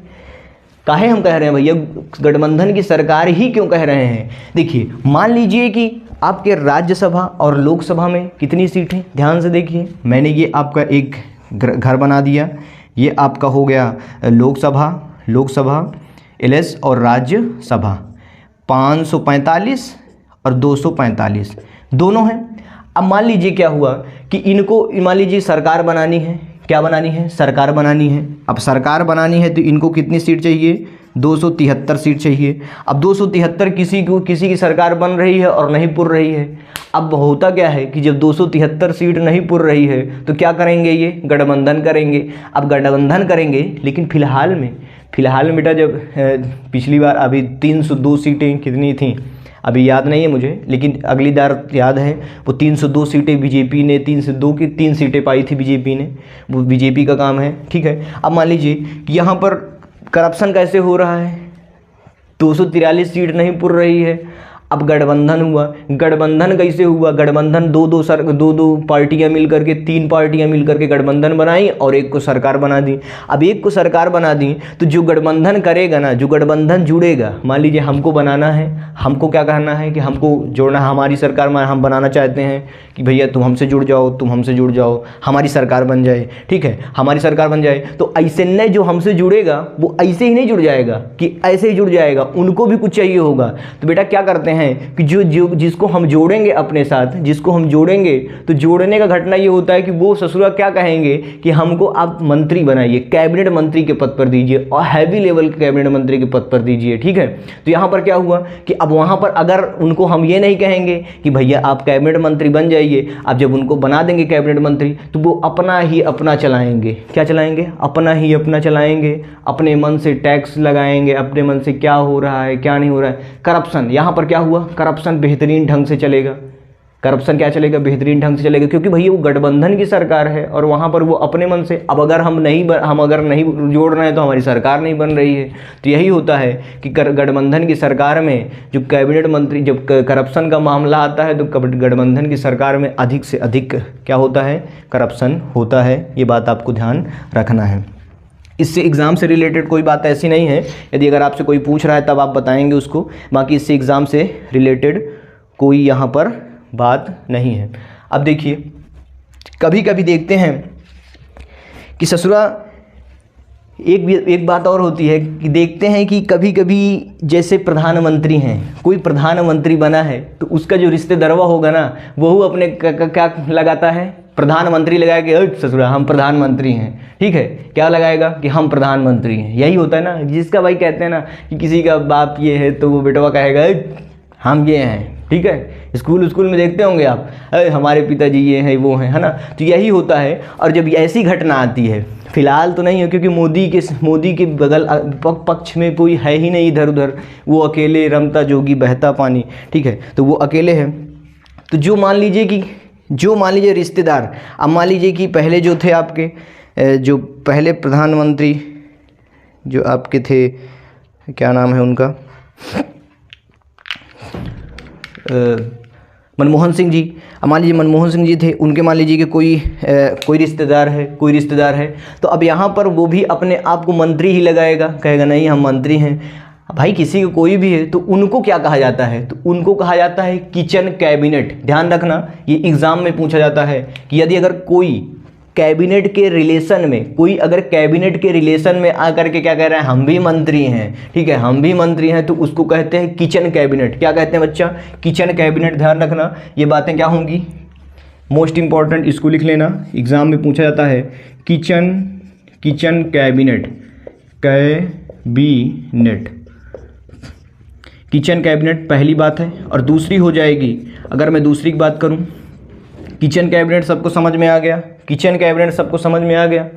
काहे हम कह रहे हैं भैया गठबंधन की सरकार ही क्यों कह रहे हैं? देखिए मान लीजिए कि आपके राज्यसभा और लोकसभा में कितनी सीटें, ध्यान से देखिए, मैंने ये आपका एक घर बना दिया, ये आपका हो गया लोकसभा एलएस और राज्यसभा 545 और 245 दोनों हैं। अब मान लीजिए क्या हुआ कि इनको मान लीजिए सरकार बनानी है, क्या बनानी है, सरकार बनानी है। अब सरकार बनानी है तो इनको कितनी सीट चाहिए, 273 सीट चाहिए। अब 273 किसी की सरकार बन रही है और नहीं पुर रही है। अब होता क्या है कि जब 273 सीट नहीं पुर रही है तो क्या करेंगे, ये गठबंधन करेंगे। अब गठबंधन करेंगे लेकिन फिलहाल में बेटा जब पिछली बार अभी 302 सीटें कितनी थी अभी याद नहीं है मुझे, लेकिन अगली बार याद है वो 302 सीटें बीजेपी ने 302 की 3 सीटें पाई थी बीजेपी ने, वो बीजेपी का काम है, ठीक है। अब मान लीजिए कि यहाँ पर करप्शन कैसे हो रहा है, 243 सीट नहीं पुर रही है। अब गठबंधन हुआ, गठबंधन कैसे हुआ, गठबंधन दो पार्टियां मिल करके, 3 पार्टियां मिल करके गठबंधन बनाई और एक को सरकार बना दी। अब एक को सरकार बना दी तो जो गठबंधन करेगा ना, जो गठबंधन जुड़ेगा, मान लीजिए हमको बनाना है, हमको क्या करना है कि हमको जोड़ना, हमारी सरकार में हम बनाना चाहते हैं कि भैया तुम हमसे जुड़ जाओ, तुम हमसे जुड़ जाओ, हमारी सरकार बन जाए, ठीक है, हमारी सरकार बन जाए। तो ऐसे नहीं, जो हमसे जुड़ेगा वो ऐसे ही नहीं जुड़ जाएगा कि ऐसे ही जुड़ जाएगा, उनको भी कुछ चाहिए होगा। तो बेटा क्या करते हैं कि जिसको हम जोड़ेंगे अपने साथ, जिसको हम जोड़ेंगे तो जोड़ने का घटना ये होता है कि वो ससुरा क्या कहेंगे कि हमको आप मंत्री बनाइए, कैबिनेट मंत्री के पद पर दीजिए और हैवी लेवल के कैबिनेट मंत्री के पद पर दीजिए, ठीक है। तो यहाँ पर क्या हुआ कि अब वहाँ पर अगर उनको हम ये नहीं कहेंगे कि भैया आप कैबिनेट मंत्री बन जाइए, अब जब उनको बना देंगे कैबिनेट मंत्री तो वो अपना ही अपना चलाएंगे, क्या चलाएंगे, अपना ही अपना चलाएंगे, अपने मन से टैक्स लगाएंगे, अपने मन से क्या हो रहा है क्या नहीं हो रहा है, करप्शन। यहाँ पर क्या हुआ, करप्शन बेहतरीन ढंग से चलेगा, करप्शन क्या चलेगा, बेहतरीन ढंग से चलेगा, क्योंकि भैया वो गठबंधन की सरकार है और वहाँ पर वो अपने मन से, अब अगर हम अगर नहीं जोड़ रहे हैं तो हमारी सरकार नहीं बन रही है। तो यही होता है कि गठबंधन की सरकार में जो कैबिनेट मंत्री, जब करप्शन का मामला आता है तो गठबंधन की सरकार में अधिक से अधिक क्या होता है, करप्शन होता है। ये बात आपको ध्यान रखना है। इससे एग्ज़ाम से रिलेटेड कोई बात ऐसी नहीं है, यदि अगर आपसे कोई पूछ रहा है तब आप बताएंगे उसको, बाकी इससे एग्ज़ाम से रिलेटेड कोई यहाँ पर बात नहीं है। अब देखिए कभी कभी देखते हैं कि ससुरा एक बात और होती है कि देखते हैं कि कभी कभी जैसे प्रधानमंत्री हैं, कोई प्रधानमंत्री बना है तो उसका जो रिश्तेदारवा होगा ना वो अपने क्या लगाता है, प्रधानमंत्री लगाया कि ससुरा हम प्रधानमंत्री हैं, ठीक है, क्या लगाएगा कि हम प्रधानमंत्री हैं। यही होता है ना, जिसका भाई कहते हैं ना कि किसी का बाप ये है तो वो बेटवा कहेगा हम ये हैं, ठीक है। स्कूल में देखते होंगे आप, हमारे पिताजी ये हैं वो हैं, है ना। तो यही होता है। और जब ऐसी घटना आती है, फिलहाल तो नहीं है क्योंकि मोदी के बगल पक्ष में कोई है ही नहीं इधर उधर, वो अकेले रमता जोगी बहता पानी, ठीक है, तो वो अकेले हैं। तो जो मान लीजिए रिश्तेदार, अब मान लीजिए कि पहले जो थे आपके जो पहले प्रधानमंत्री जो आपके थे, क्या नाम है उनका, मनमोहन सिंह जी। अब मान लीजिए मनमोहन सिंह जी थे, उनके मान लीजिए कि कोई रिश्तेदार है, तो अब यहाँ पर वो भी अपने आप को मंत्री ही लगाएगा, कहेगा नहीं हम मंत्री हैं। भाई किसी को कोई भी है तो उनको क्या कहा जाता है, तो उनको कहा जाता है किचन कैबिनेट। ध्यान रखना, ये एग्ज़ाम में पूछा जाता है कि यदि अगर कोई कैबिनेट के रिलेशन में, कोई अगर कैबिनेट के रिलेशन में आकर के क्या कह रहा है, हम भी मंत्री हैं, ठीक है, हम भी मंत्री हैं, तो उसको कहते हैं किचन कैबिनेट। क्या कहते हैं बच्चा, किचन कैबिनेट। ध्यान रखना ये बातें क्या होंगी, मोस्ट इंपॉर्टेंट, इसको लिख लेना, एग्ज़ाम में पूछा जाता है kitchen cabinet. Cabinet, kitchen cabinet पहली बात है। और दूसरी हो जाएगी, अगर मैं दूसरी की बात करूं, किचन कैबिनेट सबको समझ में आ गया, किचन कैबिनेट सबको समझ में आ गया।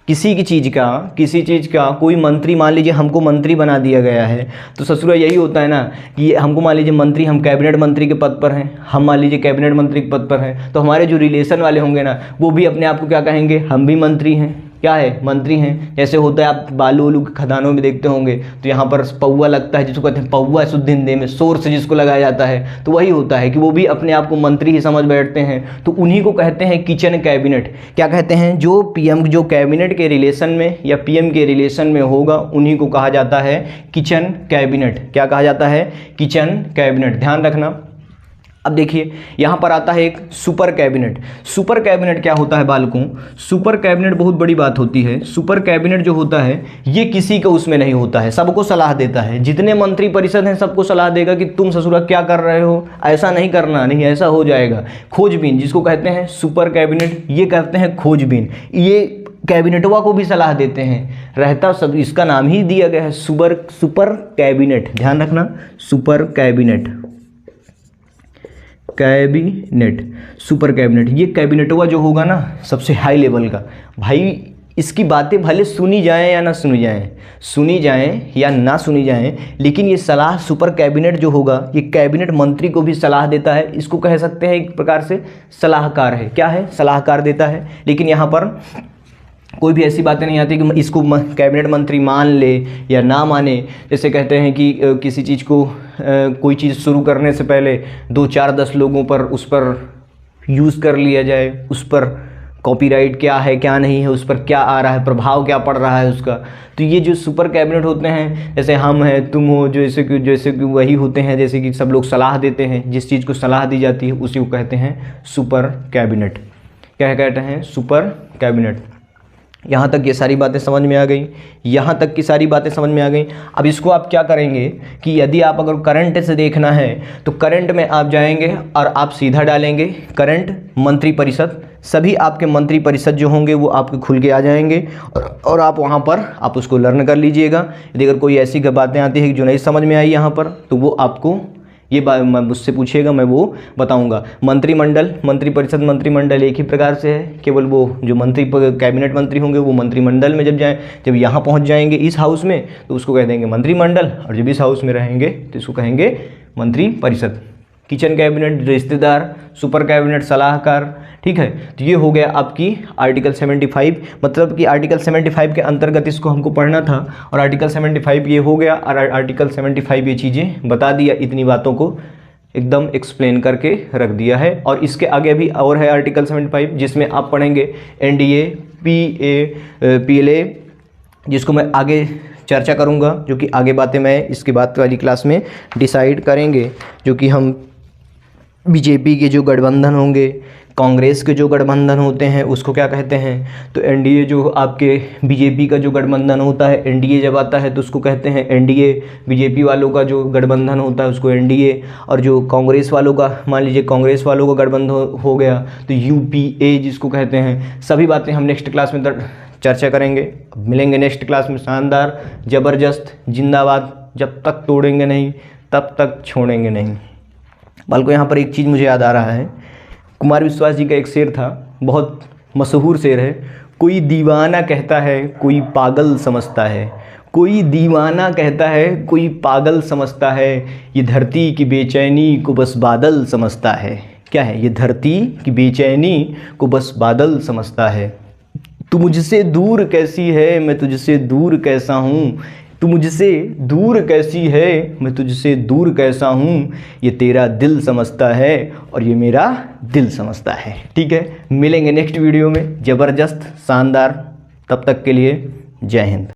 किसी चीज़ का कोई मंत्री, मान लीजिए हमको मंत्री बना दिया गया है, तो ससुरा यही होता है ना कि हमको मान लीजिए मंत्री, हम कैबिनेट मंत्री के पद पर हैं, हम मान लीजिए कैबिनेट मंत्री के पद पर हैं, तो हमारे जो रिलेशन वाले होंगे ना, वो भी अपने आप को क्या कहेंगे, हम भी मंत्री हैं, क्या है, मंत्री हैं। जैसे होता है, आप बालू वालू के खदानों में देखते होंगे, तो यहाँ पर पौवा लगता है, जिसको कहते हैं पौवा सुद्धिंदे में, शोर से जिसको लगाया जाता है, तो वही होता है कि वो भी अपने आप को मंत्री ही समझ बैठते हैं। तो उन्हीं को कहते हैं किचन कैबिनेट। क्या कहते हैं, जो पीएम, जो कैबिनेट के रिलेशन में या पीएम के रिलेशन में होगा, उन्हीं को कहा जाता है किचन कैबिनेट। क्या कहा जाता है, किचन कैबिनेट, ध्यान रखना। अब देखिए यहाँ पर आता है एक सुपर कैबिनेट। सुपर कैबिनेट क्या होता है बालकों, सुपर कैबिनेट बहुत बड़ी बात होती है। सुपर कैबिनेट जो होता है, ये किसी का उसमें नहीं होता है, सबको सलाह देता है। जितने मंत्री परिषद हैं सबको सलाह देगा कि तुम ससुरा क्या कर रहे हो, ऐसा नहीं करना, नहीं ऐसा हो जाएगा। खोजबीन जिसको कहते हैं सुपर कैबिनेट, ये कहते हैं खोजबीन, ये कैबिनेटवा को भी सलाह देते हैं। रहता सब, इसका नाम ही दिया गया है सुपर कैबिनेट, ध्यान रखना, super cabinet, cabinet, super cabinet. ये कैबिनेटवा जो होगा ना, सबसे हाई लेवल का, भाई इसकी बातें भले सुनी जाएं या ना सुनी जाएं, सुनी जाएं या ना सुनी जाएं, लेकिन ये सलाह, सुपर कैबिनेट जो होगा, ये कैबिनेट मंत्री को भी सलाह देता है। इसको कह सकते हैं एक प्रकार से सलाहकार है। क्या है, सलाहकार देता है। लेकिन यहाँ पर कोई भी ऐसी बातें नहीं आती कि इसको कैबिनेट मंत्री मान ले या ना माने। जैसे कहते हैं कि किसी चीज़ को, कोई चीज़ शुरू करने से पहले 2, 4, 10 लोगों पर उस पर यूज़ कर लिया जाए, उस पर कॉपीराइट क्या है क्या नहीं है, उस पर क्या आ रहा है, प्रभाव क्या पड़ रहा है उसका। तो ये जो सुपर कैबिनेट होते हैं, जैसे हम हैं, तुम हो, जैसे कि वही होते हैं, जैसे कि सब लोग सलाह देते हैं, जिस चीज़ को सलाह दी जाती है उसी को कहते हैं सुपर कैबिनेट। क्या कहते हैं, सुपर कैबिनेट। यहाँ तक ये सारी बातें समझ में आ गई, यहाँ तक की सारी बातें समझ में आ गई। अब इसको आप क्या करेंगे कि यदि आप अगर करंट से देखना है तो करंट में आप जाएंगे और आप सीधा डालेंगे करंट मंत्री परिषद। सभी आपके मंत्री परिषद जो होंगे वो आपके खुल के आ जाएंगे और आप वहाँ पर आप उसको लर्न कर लीजिएगा। यदि अगर कोई ऐसी बातें आती है जो नहीं समझ में आई यहाँ पर, तो वो आपको ये बात मुझसे पूछिएगा, मैं वो बताऊंगा। मंत्रिमंडल, मंत्री परिषद, मंत्रिमंडल एक ही प्रकार से है, केवल वो जो मंत्री कैबिनेट मंत्री होंगे वो मंत्रिमंडल में जब यहाँ पहुँच जाएंगे इस हाउस में, तो उसको कह देंगे मंत्रिमंडल, और जब इस हाउस में रहेंगे तो इसको कहेंगे मंत्री परिषद। किचन कैबिनेट रिश्तेदार, सुपर कैबिनेट सलाहकार, ठीक है। तो ये हो गया आपकी आर्टिकल 75, मतलब कि आर्टिकल 75 के अंतर्गत इसको हमको पढ़ना था, और आर्टिकल 75 ये हो गया, और आर्टिकल 75 ये चीज़ें बता दिया, इतनी बातों को एकदम एक्सप्लेन करके रख दिया है। और इसके आगे भी और है आर्टिकल 75, जिसमें आप पढ़ेंगे NDA, PLA, जिसको मैं आगे चर्चा करूँगा, जो कि आगे बातें मैं इसके बाद वाली क्लास में डिसाइड करेंगे। जो कि हम बीजेपी के जो गठबंधन होंगे, कांग्रेस के जो गठबंधन होते हैं उसको क्या कहते हैं, तो NDA जो आपके बीजेपी का जो गठबंधन होता है, NDA जब आता है तो उसको कहते हैं NDA। बीजेपी वालों का जो गठबंधन होता है उसको NDA, और जो कांग्रेस वालों का, मान लीजिए कांग्रेस वालों का गठबंधन हो गया तो UPA जिसको कहते हैं। सभी बातें हम नेक्स्ट क्लास में चर्चा करेंगे। मिलेंगे नेक्स्ट क्लास में। शानदार, ज़बरदस्त, जिंदाबाद। जब तक तोड़ेंगे नहीं तब तक छोड़ेंगे नहीं। बल्कि यहाँ पर एक चीज़ मुझे याद आ रहा है, कुमार विश्वास जी का एक शेर था, बहुत मशहूर शेर है। कोई दीवाना कहता है कोई पागल समझता है, कोई दीवाना कहता है कोई पागल समझता है, ये धरती की बेचैनी को बस बादल समझता है। क्या है, ये धरती की बेचैनी को बस बादल समझता है। तू मुझसे दूर कैसी है, मैं तुझसे दूर कैसा हूँ, तू मुझसे दूर कैसी है, मैं तुझसे दूर कैसा हूँ, ये तेरा दिल समझता है और ये मेरा दिल समझता है। ठीक है, मिलेंगे नेक्स्ट वीडियो में। ज़बरदस्त, शानदार। तब तक के लिए जय हिंद।